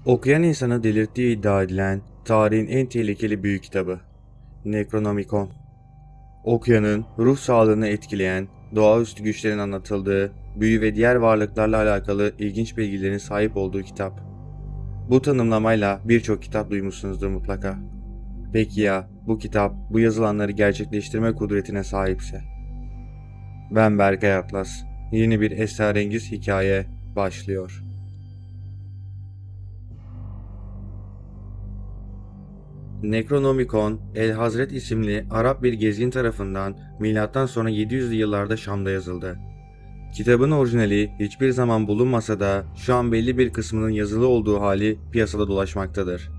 Okuyan insanı delirttiği iddia edilen tarihin en tehlikeli büyük kitabı Necronomicon. Okuyanın ruh sağlığını etkileyen, doğaüstü güçlerin anlatıldığı, büyü ve diğer varlıklarla alakalı ilginç bilgilerin sahip olduğu kitap. Bu tanımlamayla birçok kitap duymuşsunuzdur mutlaka. Peki ya bu kitap bu yazılanları gerçekleştirme kudretine sahipse? Ben Berkay Atlas. Yeni bir esrarengiz hikaye başlıyor. Necronomicon, El Hazret isimli Arap bir gezgin tarafından M.Ö. 700'lü yıllarda Şam'da yazıldı. Kitabın orijinali hiçbir zaman bulunmasa da şu an belli bir kısmının yazılı olduğu hali piyasada dolaşmaktadır.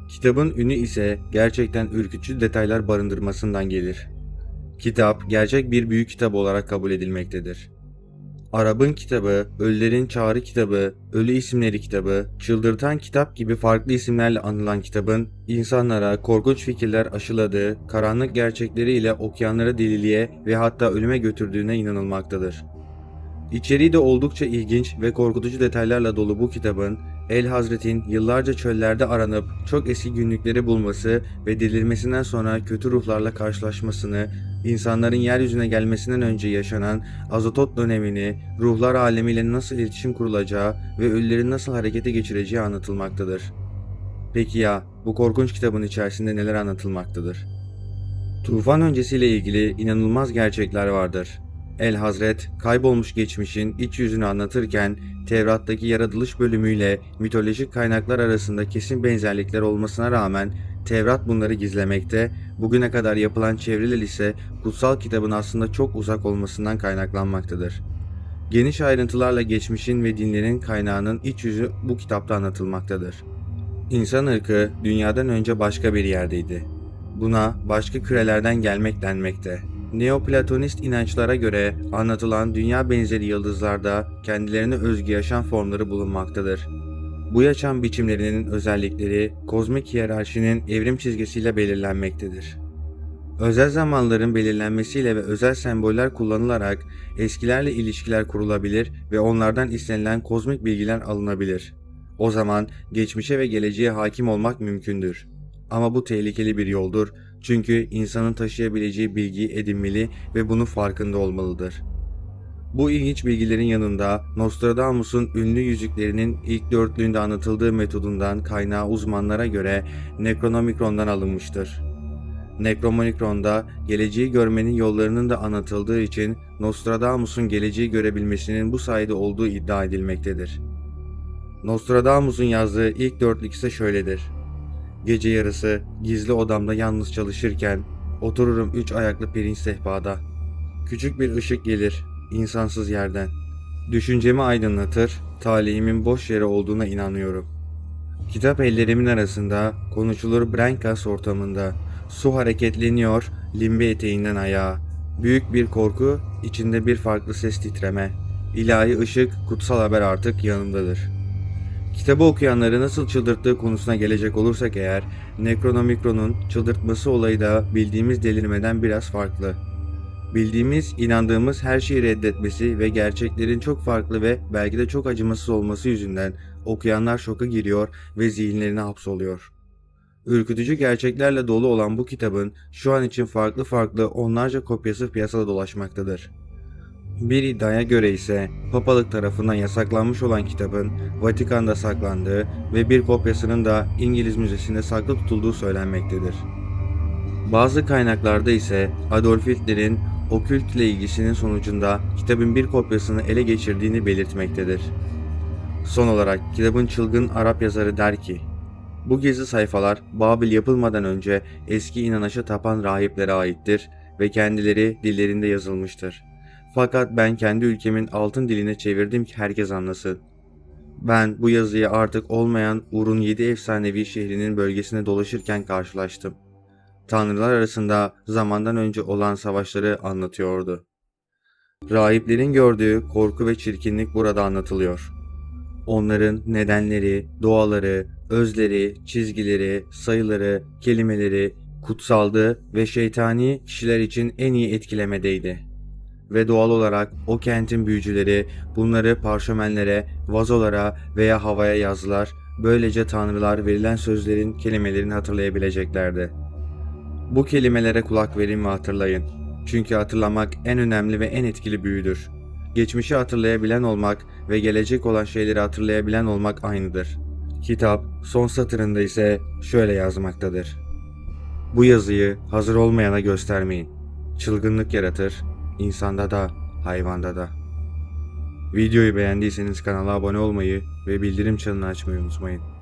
Kitabın ünü ise gerçekten ürkütücü detaylar barındırmasından gelir. Kitap gerçek bir büyük kitap olarak kabul edilmektedir. Arap'ın kitabı, Ölülerin Çağrı kitabı, Ölü İsimleri kitabı, Çıldırtan kitap gibi farklı isimlerle anılan kitabın insanlara korkunç fikirler aşıladığı, karanlık gerçekleriyle okuyanları deliliğe ve hatta ölüme götürdüğüne inanılmaktadır. İçeriği de oldukça ilginç ve korkutucu detaylarla dolu bu kitabın, El Hazret'in yıllarca çöllerde aranıp çok eski günlükleri bulması ve delirmesinden sonra kötü ruhlarla karşılaşmasını, insanların yeryüzüne gelmesinden önce yaşanan Azotot dönemini, ruhlar alemiyle nasıl iletişim kurulacağı ve ölülerin nasıl harekete geçireceği anlatılmaktadır. Peki ya bu korkunç kitabın içerisinde neler anlatılmaktadır? Tufan öncesiyle ilgili inanılmaz gerçekler vardır. El Hazret, kaybolmuş geçmişin iç yüzünü anlatırken Tevrat'taki yaratılış bölümüyle mitolojik kaynaklar arasında kesin benzerlikler olmasına rağmen Tevrat bunları gizlemekte, bugüne kadar yapılan çeviriler ise kutsal kitabın aslında çok uzak olmasından kaynaklanmaktadır. Geniş ayrıntılarla geçmişin ve dinlerin kaynağının iç yüzü bu kitapta anlatılmaktadır. İnsan ırkı dünyadan önce başka bir yerdeydi. Buna başka kürelerden gelmek denmekte. Neoplatonist inançlara göre anlatılan dünya benzeri yıldızlarda kendilerine özgü yaşam formları bulunmaktadır. Bu yaşam biçimlerinin özellikleri kozmik hiyerarşinin evrim çizgisiyle belirlenmektedir. Özel zamanların belirlenmesiyle ve özel semboller kullanılarak eskilerle ilişkiler kurulabilir ve onlardan istenilen kozmik bilgiler alınabilir. O zaman geçmişe ve geleceğe hakim olmak mümkündür. Ama bu tehlikeli bir yoldur çünkü insanın taşıyabileceği bilgiyi edinmeli ve bunun farkında olmalıdır. Bu ilginç bilgilerin yanında Nostradamus'un ünlü yüzüklerinin ilk dörtlüğünde anlatıldığı metodundan kaynağı uzmanlara göre Necronomicon'dan alınmıştır. Necronomicon'da geleceği görmenin yollarının da anlatıldığı için Nostradamus'un geleceği görebilmesinin bu sayede olduğu iddia edilmektedir. Nostradamus'un yazdığı ilk dörtlük ise şöyledir. Gece yarısı gizli odamda yalnız çalışırken otururum 3 ayaklı pirinç sehpada. Küçük bir ışık gelir insansız yerden. Düşüncemi aydınlatır, talihimin boş yere olduğuna inanıyorum. Kitap ellerimin arasında konuşulur Brankas ortamında. Su hareketleniyor limbe eteğinden ayağa. Büyük bir korku, içinde bir farklı ses titreme. İlahi ışık, kutsal haber artık yanımdadır. Kitabı okuyanları nasıl çıldırttığı konusuna gelecek olursak eğer, Necronomicon'un çıldırtması olayı da bildiğimiz delirmeden biraz farklı. Bildiğimiz, inandığımız her şeyi reddetmesi ve gerçeklerin çok farklı ve belki de çok acımasız olması yüzünden okuyanlar şoka giriyor ve zihinlerine hapsoluyor. Ürkütücü gerçeklerle dolu olan bu kitabın şu an için farklı onlarca kopyası piyasada dolaşmaktadır. Bir iddiaya göre ise Papalık tarafından yasaklanmış olan kitabın Vatikan'da saklandığı ve bir kopyasının da İngiliz Müzesi'nde saklı tutulduğu söylenmektedir. Bazı kaynaklarda ise Adolf Hitler'in okült ile ilgisinin sonucunda kitabın bir kopyasını ele geçirdiğini belirtmektedir. Son olarak kitabın çılgın Arap yazarı der ki, bu gizli sayfalar Babil yapılmadan önce eski inanışa tapan rahiplere aittir ve kendileri dillerinde yazılmıştır. Fakat ben kendi ülkemin altın diline çevirdim ki herkes anlasın. Ben bu yazıyı artık olmayan Ur'un 7 efsanevi şehrinin bölgesine dolaşırken karşılaştım. Tanrılar arasında zamandan önce olan savaşları anlatıyordu. Rahiplerin gördüğü korku ve çirkinlik burada anlatılıyor. Onların nedenleri, doğaları, özleri, çizgileri, sayıları, kelimeleri kutsaldı ve şeytani kişiler için en iyi etkilemedeydi. Ve doğal olarak o kentin büyücüleri bunları parşömenlere, vazolara veya havaya yazdılar Böylece tanrılar verilen sözlerin kelimelerini hatırlayabileceklerdi. Bu kelimelere kulak verin ve hatırlayın. Çünkü hatırlamak en önemli ve en etkili büyüdür. Geçmişi hatırlayabilen olmak ve gelecek olan şeyleri hatırlayabilen olmak aynıdır. Kitap son satırında ise şöyle yazmaktadır. Bu yazıyı hazır olmayana göstermeyin. Çılgınlık yaratır, insanda da, hayvanda da. Videoyu beğendiyseniz kanala abone olmayı ve bildirim çanını açmayı unutmayın.